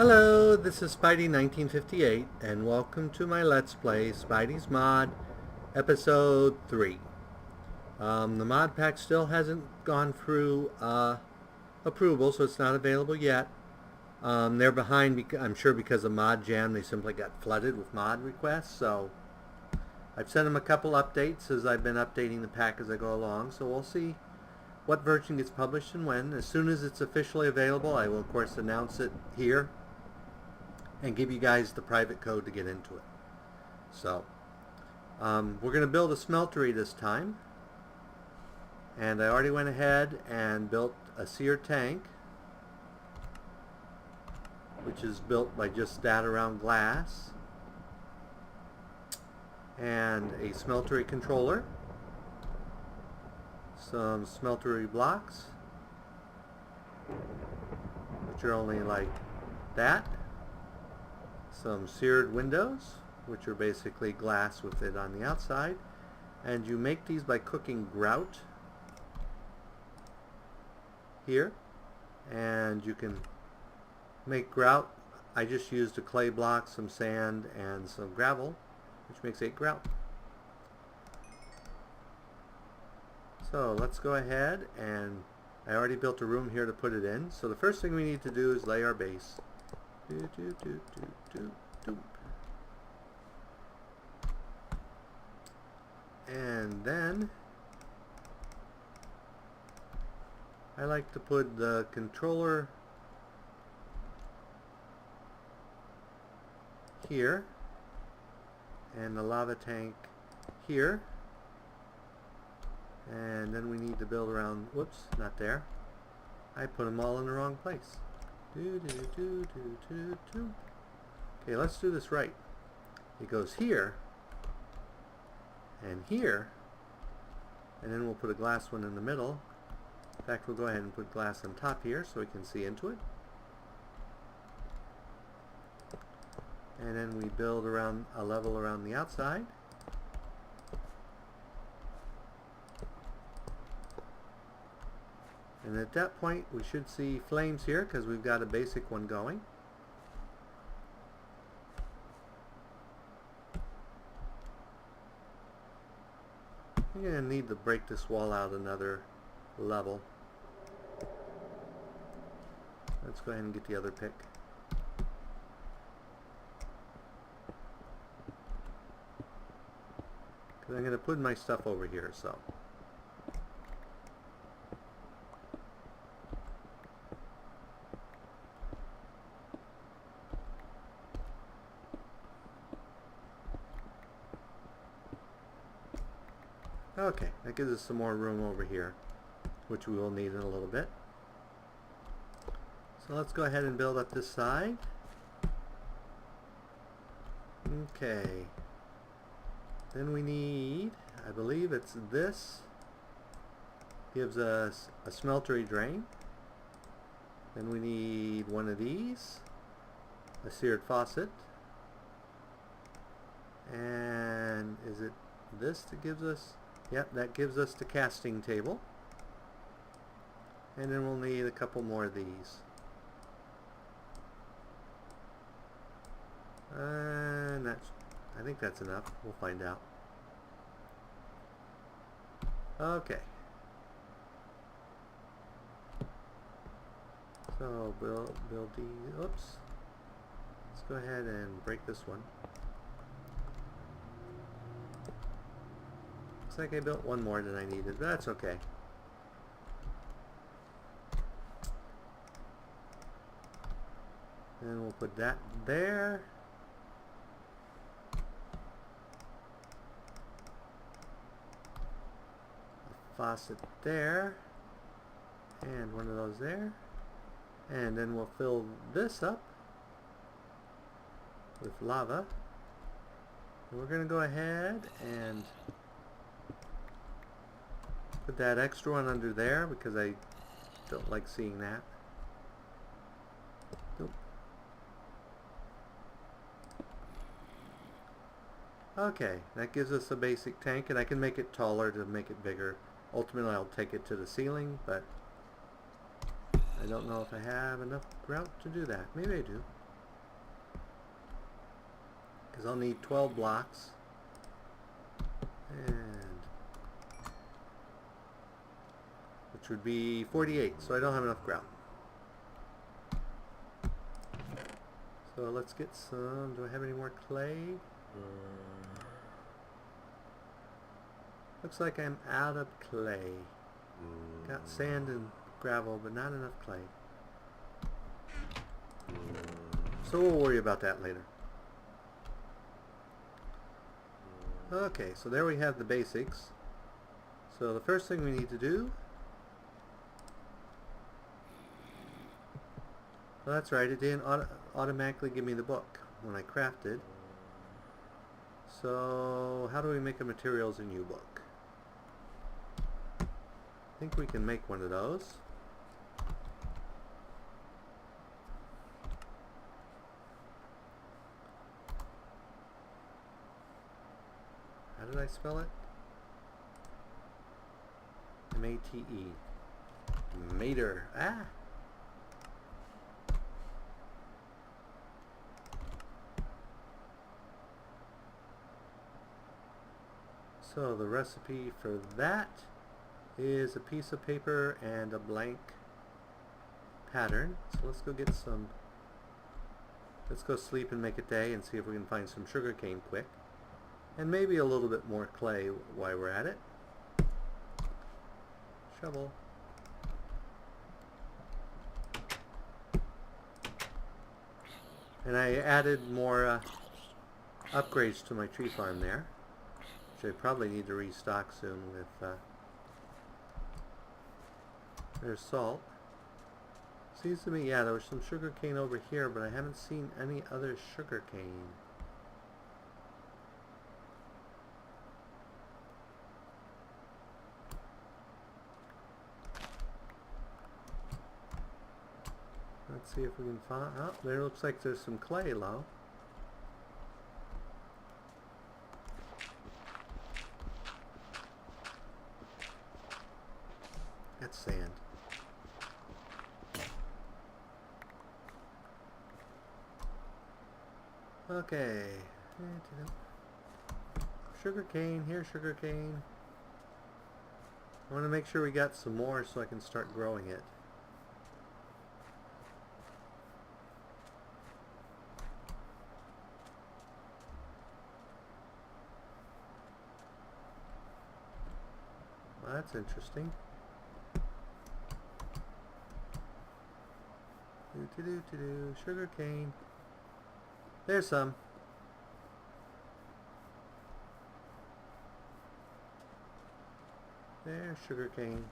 Hello, this is Spidey 1958, and welcome to my Let's Play Spidey's Mod, Episode 3. The mod pack still hasn't gone through approval, so it's not available yet. They're behind, I'm sure because of Mod Jam. They simply got flooded with mod requests, so I've sent them a couple updates as I've been updating the pack as I go along, so we'll see what version gets published and when. As soon as it's officially available, I will of course announce it here and give you guys the private code to get into it. So we're going to build a smeltery this time, and I already went ahead and built a sear tank, which is built by just that around glass, and a smeltery controller, some smeltery blocks, which are only like that, some seared windows, which are basically glass with it on the outside, and you make these by cooking grout here, and you can make grout. I just used a clay block, some sand, and some gravel, which makes 8 grout. So let's go ahead, and I already built a room here to put it in. So the first thing we need to do is lay our base. And then I like to put the controller here and the lava tank here, and then we need to build around, whoops, not there, I put them all in the wrong place. Okay, let's do this right. It goes here and here, and then we'll put a glass one in the middle. In fact, we'll go ahead and put glass on top here so we can see into it. And then we build around a level around the outside. And at that point we should see flames here because we've got a basic one going. I'm going to need to break this wall out another level. Let's go ahead and get the other pick. Because I'm going to put my stuff over here, so. Okay, that gives us some more room over here, which we will need in a little bit. So let's go ahead and build up this side. Okay. Then we need, I believe it's this, gives us a smeltery drain. Then we need one of these, a seared faucet. And is it this that gives us? Yep, that gives us the casting table. And then we'll need a couple more of these. And that's, I think that's enough. We'll find out. Okay. So build these. Oops. Let's go ahead and break this one. Looks like I built one more than I needed, but that's okay. And we'll put that there. A faucet there. And one of those there. And then we'll fill this up with lava. And we're going to go ahead and put that extra one under there because I don't like seeing that. Nope. Okay, that gives us a basic tank, and I can make it taller to make it bigger. Ultimately I'll take it to the ceiling, but I don't know if I have enough grout to do that. Maybe I do. because I'll need 12 blocks. And which would be 48, so I don't have enough grout. So let's get some. Do I have any more clay? Looks like I'm out of clay. Got sand and gravel, but not enough clay. So we'll worry about that later. Okay, so there we have the basics. So the first thing we need to do... Well, that's right, it didn't automatically give me the book when I crafted. So how do we make a materials in U-book? I think we can make one of those. How did I spell it? M-A-T-E. Mater. Ah! So the recipe for that is a piece of paper and a blank pattern. So let's go get some, let's go sleep and make a day and see if we can find some sugarcane quick. And maybe a little bit more clay while we're at it. Shovel. And I added more upgrades to my tree farm there. Which I probably need to restock soon with there's salt. Seems to me, yeah, there was some sugar cane over here, but I haven't seen any other sugar cane. Let's see if we can find... Oh, there looks like there's some clay low. That's sand. Okay. Sugar cane, here's sugar cane. I want to make sure we got some more so I can start growing it. Well, that's interesting. Sugar cane. There's some. There's sugar cane.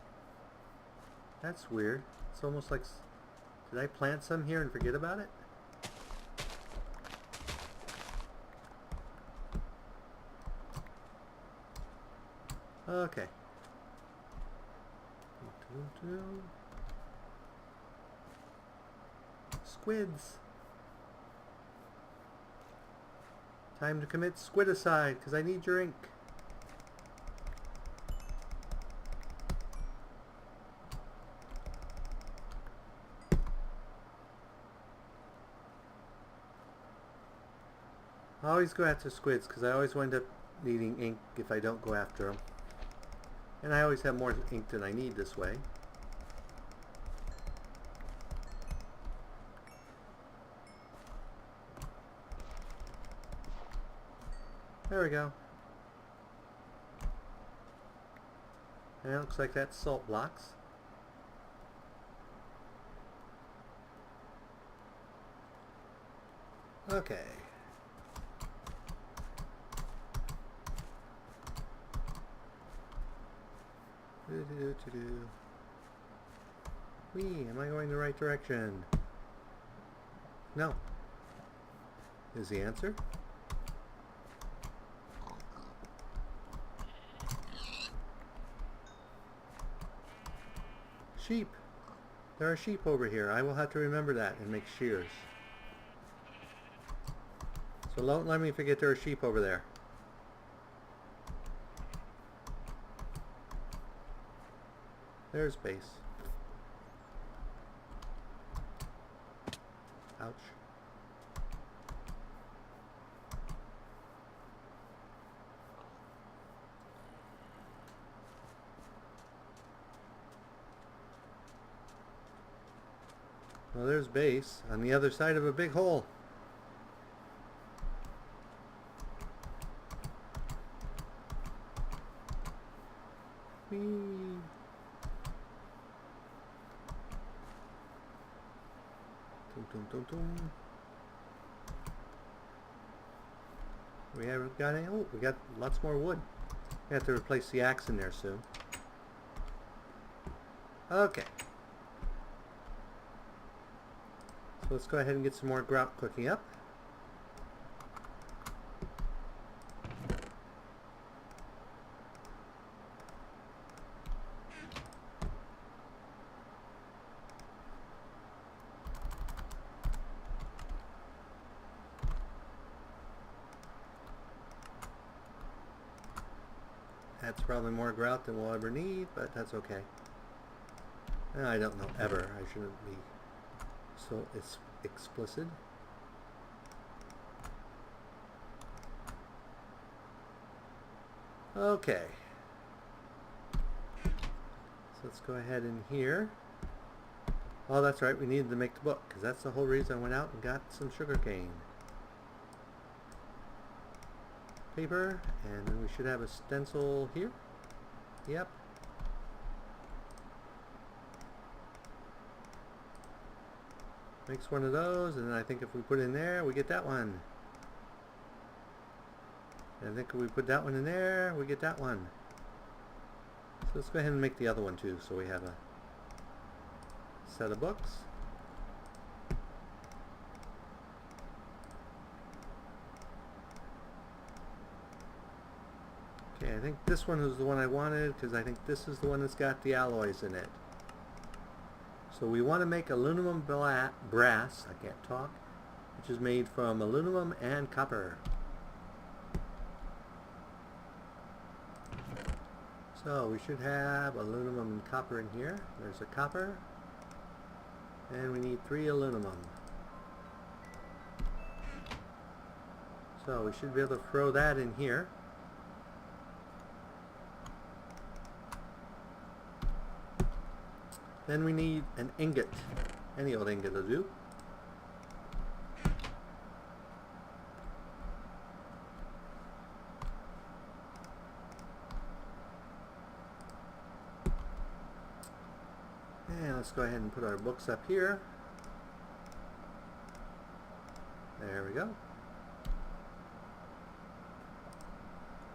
That's weird. It's almost like... Did I plant some here and forget about it? Okay. Squids. Time to commit squidicide, because I need your ink. I always go after squids, because I always wind up needing ink if I don't go after them. And I always have more ink than I need this way. There we go. And it looks like that's salt blocks. Okay. Whee, am I going the right direction? No. Is the answer? Sheep. There are sheep over here. I will have to remember that and make shears. So don't let me forget there are sheep over there. There's base. Ouch. Well, there's base on the other side of a big hole. Whee. Tum, tum, tum, tum. We haven't got any. Oh, we got lots more wood. We have to replace the axe in there soon. Okay. So let's go ahead and get some more grout cooking up. That's probably more grout than we'll ever need, but that's okay. I don't know, ever. I shouldn't be so explicit. Okay. So let's go ahead in here. Oh, that's right, we needed to make the book, because that's the whole reason I went out and got some sugarcane. Paper, and then we should have a stencil here. Yep. Makes one of those, and then I think if we put in there, we get that one. And I think if we put that one in there, we get that one. So let's go ahead and make the other one too, so we have a set of books. Okay, I think this one is the one I wanted because I think this is the one that's got the alloys in it. So we want to make aluminum brass, I can't talk, which is made from aluminum and copper. So we should have aluminum and copper in here. There's a copper, and we need 3 aluminum. So we should be able to throw that in here. Then we need an ingot. Any old ingot will do. And let's go ahead and put our books up here. There we go.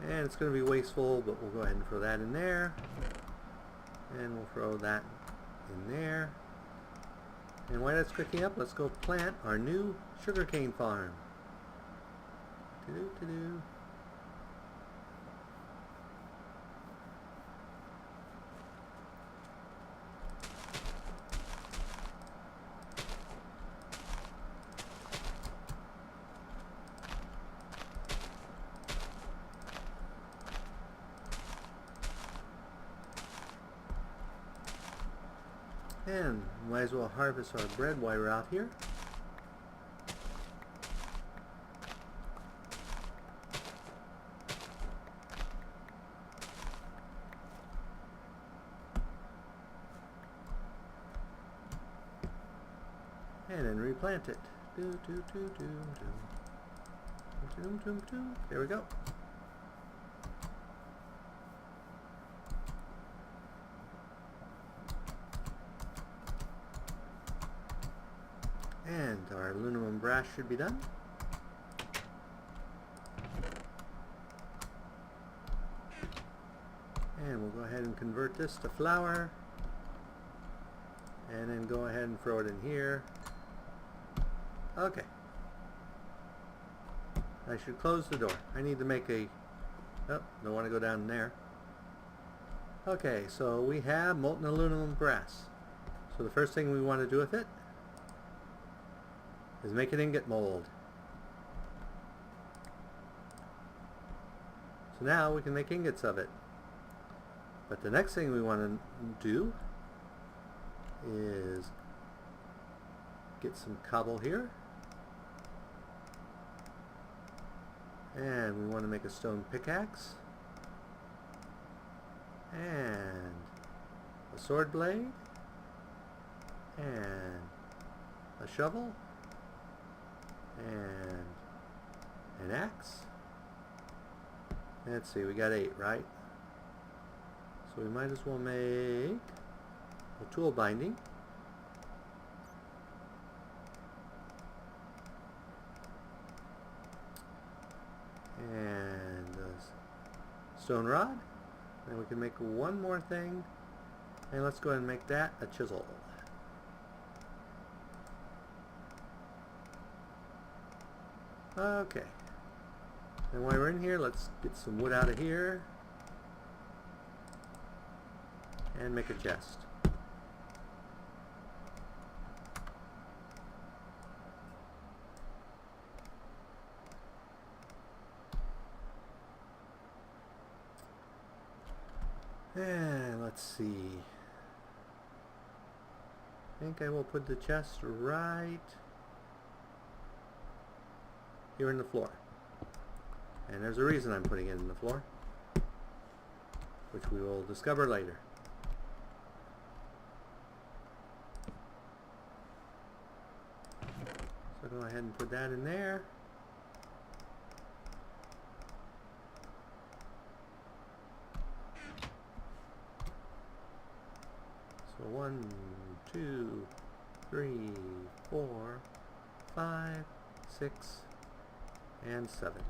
And it's going to be wasteful, but we'll go ahead and throw that in there. And we'll throw that in there. And while that's cooking up, let's go plant our new sugarcane farm. To-do. And might as well harvest our bread while we're out here. And then replant it. There we go. And our aluminum brass should be done. And we'll go ahead and convert this to flour. And then go ahead and throw it in here. Okay. I should close the door. I need to make a... Oh, don't want to go down there. Okay, so we have molten aluminum brass. So the first thing we want to do with it is make an ingot mold. So now we can make ingots of it. But the next thing we want to do is get some cobble here. And we want to make a stone pickaxe. And a sword blade. And a shovel, and an axe. Let's see, we got 8, right? So we might as well make a tool binding. And a stone rod. And we can make one more thing. And let's go ahead and make that a chisel. Okay. And while we're in here, let's get some wood out of here and make a chest. And let's see. I think I will put the chest right here in the floor. And there's a reason I'm putting it in the floor, which we will discover later. So go ahead and put that in there. So 1, 2, 3, 4, 5, 6, and 7.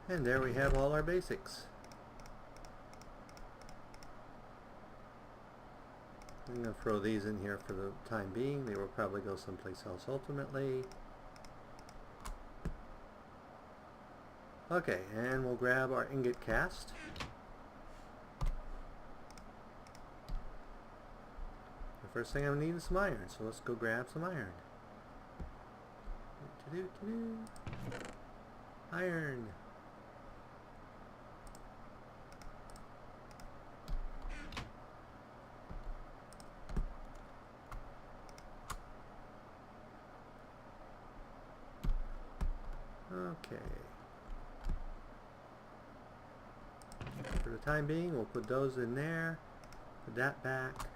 And there we have all our basics. I'm going to throw these in here for the time being. They will probably go someplace else ultimately. Okay, and we'll grab our ingot cast. The first thing I need is some iron, so let's go grab some iron. Iron. Okay. For the time being, we'll put those in there. Put that back.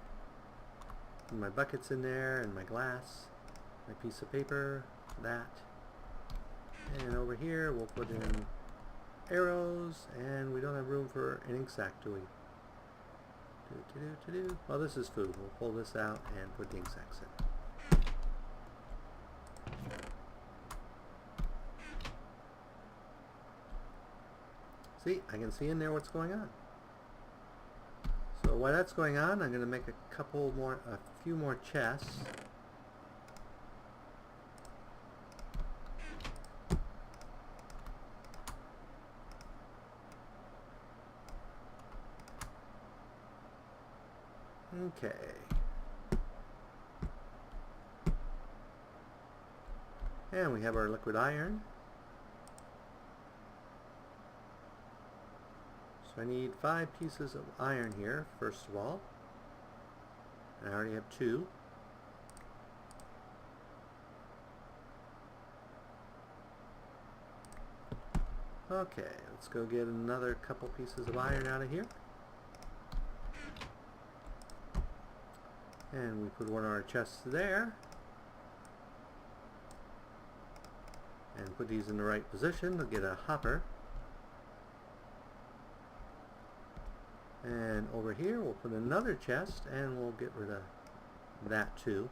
Put my buckets in there, and my glass, my piece of paper, that. And over here, we'll put in arrows, and we don't have room for an ink sac, do we? Well, this is food. We'll pull this out and put the ink sacs in. See, I can see in there what's going on. So while that's going on, I'm going to make a few more chests. Okay. And we have our liquid iron. So I need 5 pieces of iron here, first of all. And I already have 2. Okay, let's go get another couple pieces of iron out of here. And we put one of our chests there. And put these in the right position to get a hopper. And over here we'll put another chest and we'll get rid of that too.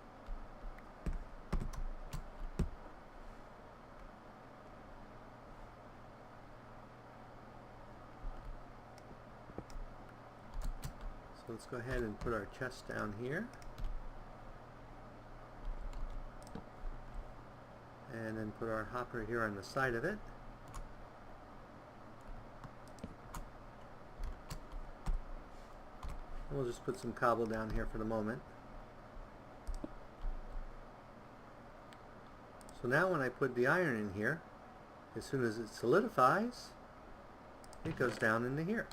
So let's go ahead and put our chest down here. And then put our hopper here on the side of it. And we'll just put some cobble down here for the moment. So now when I put the iron in here, as soon as it solidifies, it goes down into here.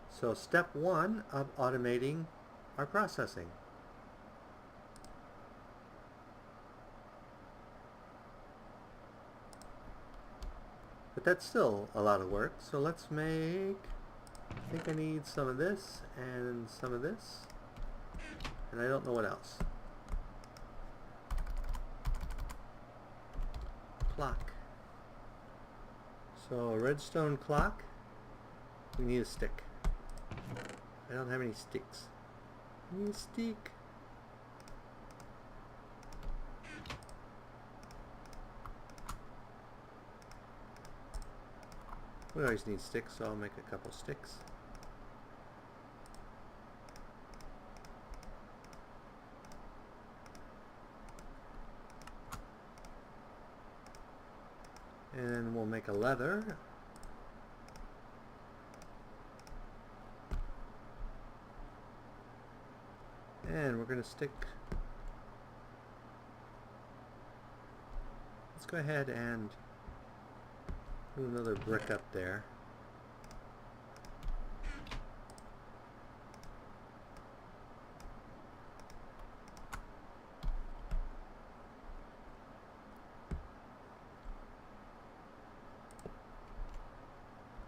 So step one of automating our processing. But that's still a lot of work, so let's make, I think I need some of this and some of this, and I don't know what else. Clock. So a redstone clock, we need a stick. I don't have any sticks. I need a stick. We always need sticks, so I'll make a couple sticks. And then we'll make a leather. And we're going to stick, let's go ahead and put another brick up there.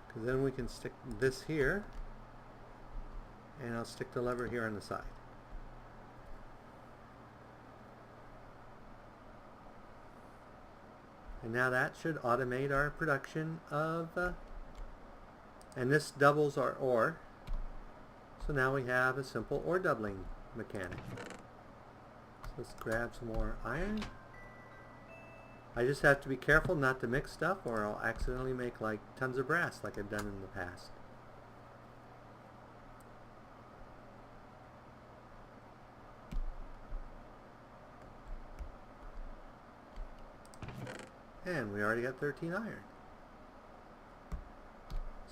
Because then we can stick this here, and I'll stick the lever here on the side. And now that should automate our production of, and this doubles our ore. So now we have a simple ore doubling mechanic. So let's grab some more iron. I just have to be careful not to mix stuff, or I'll accidentally make like tons of brass like I've done in the past. And we already got 13 iron.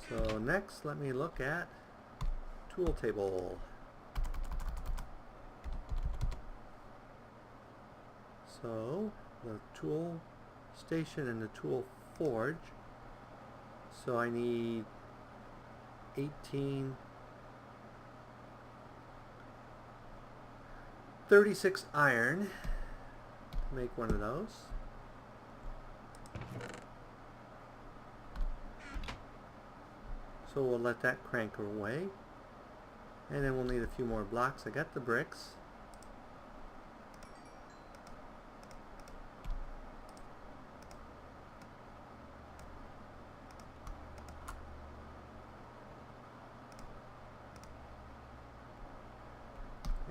So next, let me look at tool table. So the tool station and the tool forge. So I need 36 iron to make one of those. So we'll let that crank away, and then we'll need a few more blocks. I got the bricks.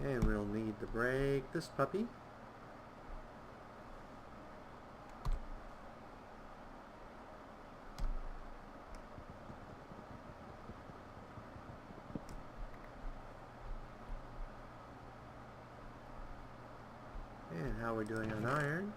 And we'll need to break this puppy. And how we're doing on iron.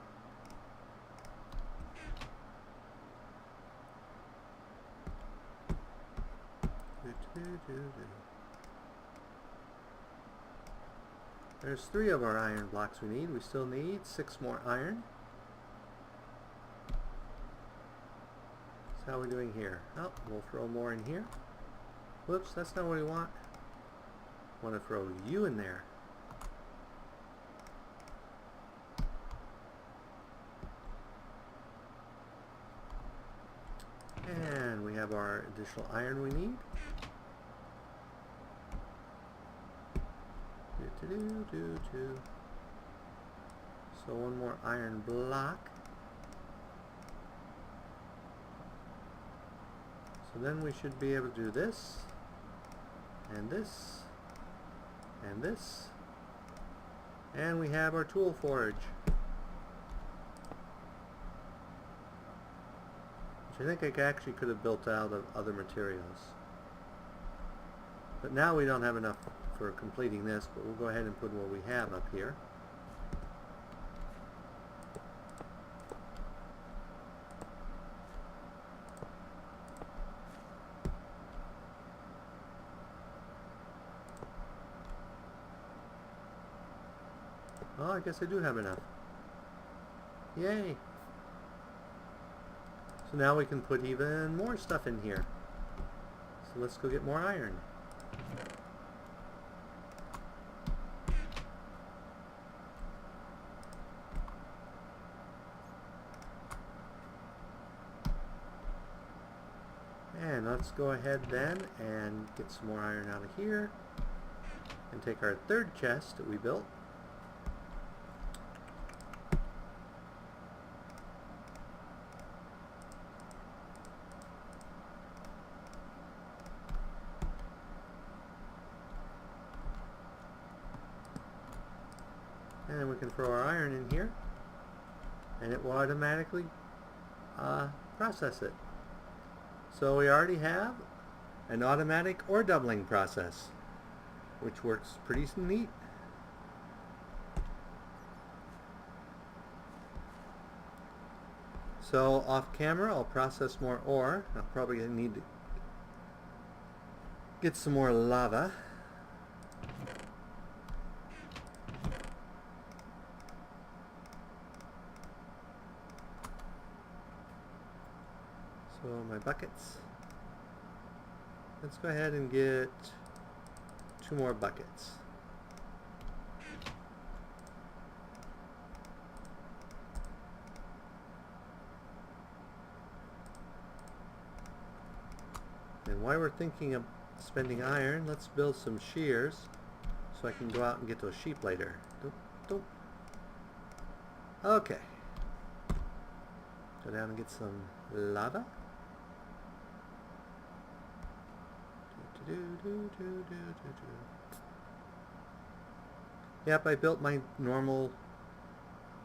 There's 3 of our iron blocks we need. We still need 6 more iron. So how are we doing here? Oh, we'll throw more in here. Whoops, that's not what we want. I want to throw you in there. And we have our additional iron we need. So one more iron block. So then we should be able to do this, and this, and this, and we have our tool forge, which I think I actually could have built out of other materials. But now we don't have enough for completing this, but we'll go ahead and put what we have up here. Oh, I guess I do have enough. Yay! So now we can put even more stuff in here. So let's go get more iron. And let's go ahead then and get some more iron out of here and take our third chest that we built. And then we can throw our iron in here and it will automatically process it. So we already have an automatic ore doubling process, which works pretty neat. So off camera I'll process more ore. I'll probably need to get some more lava. So my buckets. Let's go ahead and get 2 more buckets. And while we're thinking of spending iron, let's build some shears so I can go out and get those sheep later. Doop, doop. Okay. Go down and get some lava. Yep, I built my normal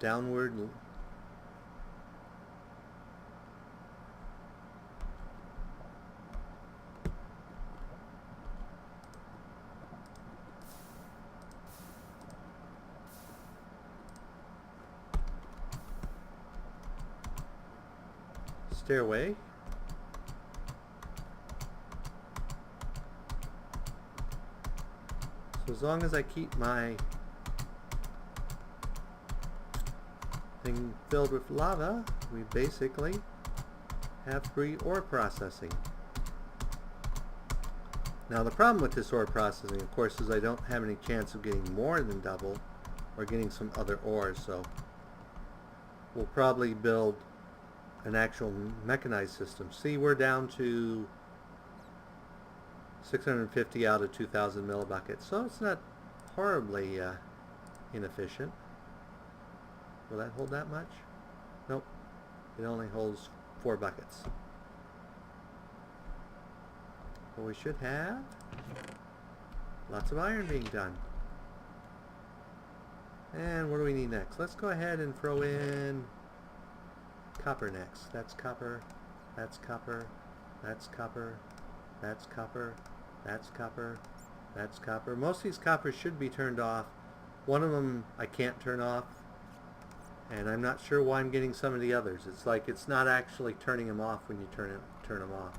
downward stairway. So as long as I keep my thing filled with lava, we basically have free ore processing. Now the problem with this ore processing, of course, is I don't have any chance of getting more than double or getting some other ores, so we'll probably build an actual mechanized system. See, we're down to 650 out of 2,000 millibuckets, so it's not horribly inefficient. Will that hold that much? Nope. It only holds 4 buckets. But we should have lots of iron being done. And what do we need next? Let's go ahead and throw in copper next. That's copper, that's copper, that's copper, that's copper, that's copper, that's copper. Most of these coppers should be turned off. One of them I can't turn off, and I'm not sure why I'm getting some of the others. It's like it's not actually turning them off when you turn them off,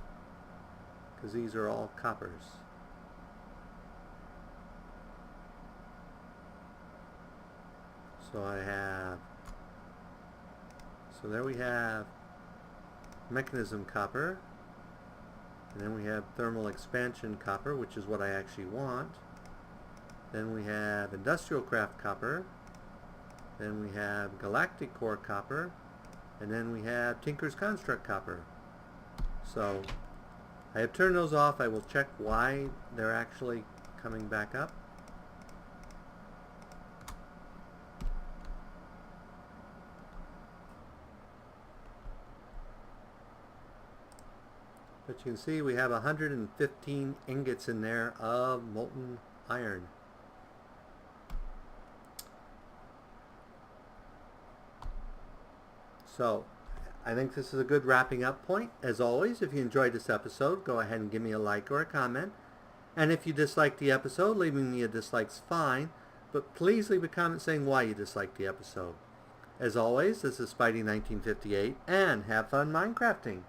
because these are all coppers. So I have, so there we have mechanism copper, and then we have thermal expansion copper, which is what I actually want. Then we have industrial craft copper, then we have galactic core copper, and then we have Tinker's Construct copper. So I have turned those off. I will check why they're actually coming back up. But you can see we have 115 ingots in there of molten iron. So I think this is a good wrapping up point. As always, if you enjoyed this episode, go ahead and give me a like or a comment. And if you disliked the episode, leaving me a dislike's fine, but please leave a comment saying why you disliked the episode. As always, this is Spidey 1958, and have fun Minecrafting!